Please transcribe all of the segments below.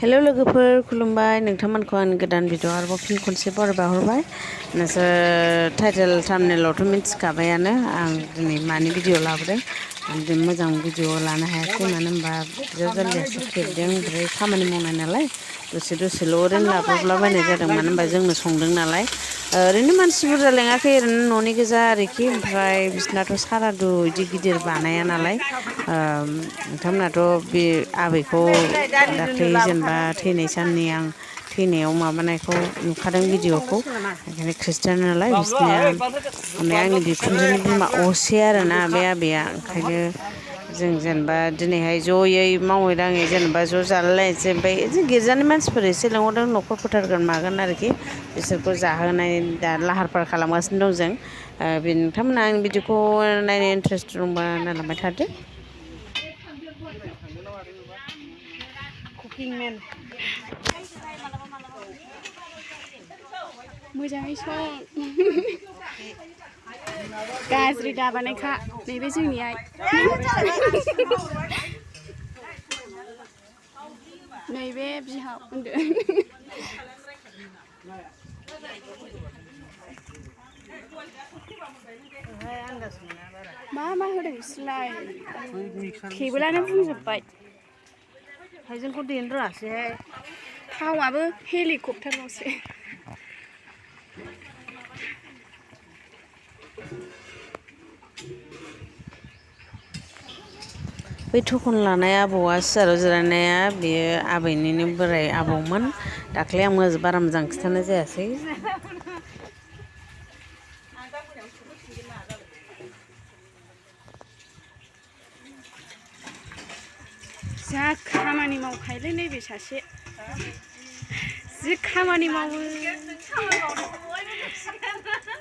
hello लोगोफोर खुलुमबाय नोंथांमोनखौ आं गोदान भिडिअ आरोबाव फिन खनसे बरायबा हरबाय नोंसोर टाइटेल थाम्बनेलावथ' मिथिखाबायानो आं दिनै मानि भिडिअ लाबोदों आं दिनै मोजां भिडिअ लानो हायाखै मानो होनबा जाल्दियासो खेबदों ओमफ्राय खामानि मावनाय नालाय दसेल' ओरैनो लाब्रबलाबायनाय जादों मानो होनबा जोंनो संदों नालाय ओरैनो मानसि बुरजा लेङाखै ओरैनो न'नि गोजा आरोखि ओमफ्राय बिसोरनाथ' सारादु बिदि गिदिर बानाया नालाय नोंथांमोनाथ' बे आबैखौ दाख्लै जेनेबा थैनाय साननि आं थैनायाव माबानायखौ नुखादों भिडिअखौ ओंखायनो खृष्टान नालाय बिसोरनिया माने आंनि बिखुनजोनि बिमा असे आरोना बे आबैया ओंखायनो जों जेनेबा दिनैहाय जयै मावै दाङै जेनेबा ज' जालायलायनोसै ओमफ्राय बिदिनो गिर्जानि मानसिफोर एसे लेंहरदों न'खर फोथारगोन मागोन आरोखि बिसोरखौ जाहोनाय दा लाहार फाहार खालामगासिनो दं जों बे नोंथांमोना आंनि भिडिअखौ नायनो इन्टारेस्ट दंबा नायलांबाय थादो मोजाङै सं गाज्रि दाबानायखा नैबे जोंनि आइ नैबे बिहाव उन्दु मा होदों बिसोरलाय टेबोलानो बुंजोब्बाय हाइजेंखौ देनो रोङासैहाय थावाबो हेलिकप्टारल'सो बै थखन लानाय आबौआ सियाराव जिरायनाया बेयो आबैनिनो बोराय आबौमोन दाख्लै आं बारा मोजां खिन्थानाय जायासै जा खामानि मावखायोलै नैबे सासे जि खामानि मावो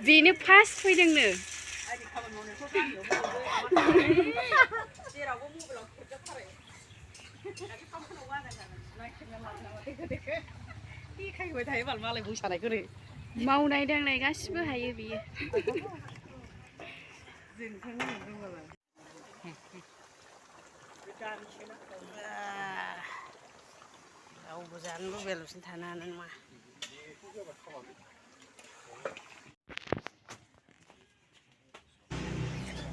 बेनो फार्स्ट फैदोंनो मावनाय दांनाय गासिबो हायो बियो रावबो जानो लुबैयालासिनो थानो हानाय नङा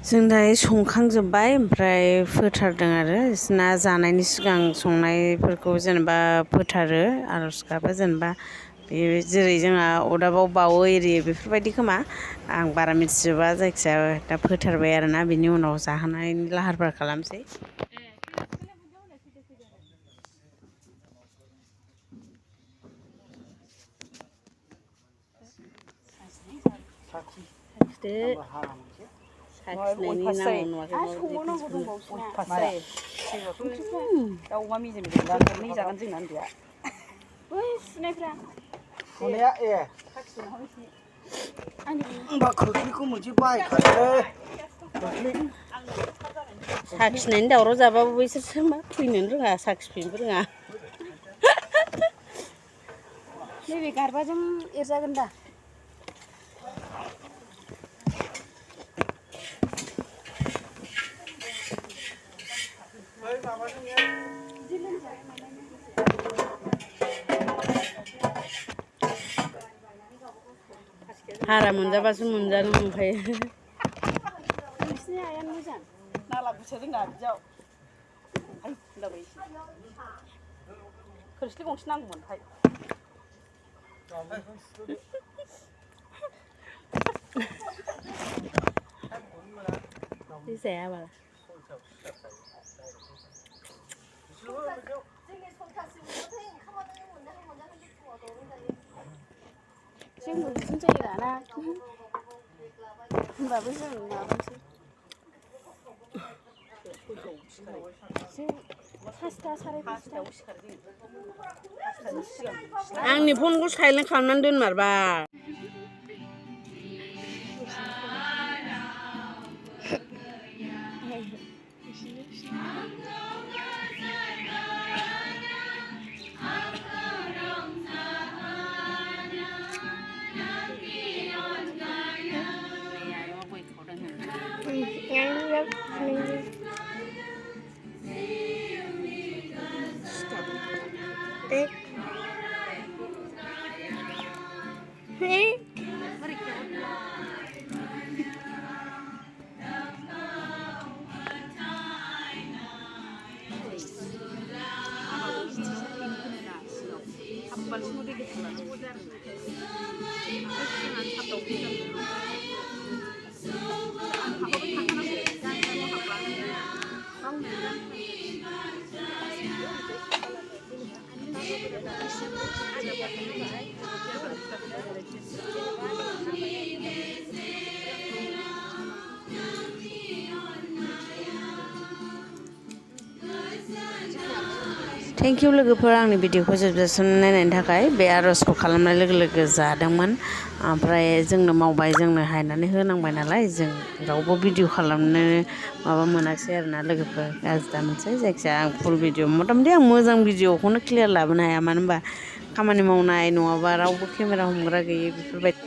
जों दायो संखांजोब्बाय ओमफ्राय फोथारदों आरो बिसोरना जानायनि सिगां संनायफोरखौ जेनेबा फोथारो आर'ज गाबो जेनेबा बे जेरै जोंहा अरदाबाव बावो एरि बेफोरबायदि खोमा आं बारा मिथिजोबा जायखिजाया दा फोथारबाय आरोना बिनि उनाव जाहोनायनि लाहार फाहार खालामसै साखिनायनि नामाव नुवाखै दाउ अमा मेजेम जागोन जोंना उन्दैया बै सुनायफ्रा सुनाया होमबा खोख्लिखौ मोनसे बायखादो साखिनायनि दावराव जाबाबो बैसोरसो मा फैनोनो रोङा साखिफैनोबो रोङा नैबे गारबाजों एरजागोन दा हारा मोनजाबासो मोनजानो मोनखायो नोंसिनि आइयानो मोजां नाला गुसो रोङा बिदियाव खोरस्लि गंसे नांगौमोनहाय जाया बाला जोंबो बिदिनो जायो दाना होनबाबो जों माबानोसै जों पासथा साराय पासथायाव आंनि फनखौ साइलेन्ट खालामनानै दोनमारबा थेंक इउ लोगोफोर आंनि भिडिअखौ जोबजासिम नायनायनि थाखाय बे आर'जखौ खालामनाय लोगो लोगो जादोंमोन ओमफ्राय जोंनो मावबाय जोंनो हायनानै होनांबाय नालाय जों रावबो भिडिअ खालामनो माबा मोनाखिसै आरोना लोगोफोर गाज्रि दा मोनसै जायखिजाया आं फुल भिडिअ मथा मथि आं मोजां भिडिअखौनो क्लियार लाबोनो हाया मानो होनबा खामानि मावनाय नङाबा रावबो केमेरा हमग्रा गैयै बेफोरबायदि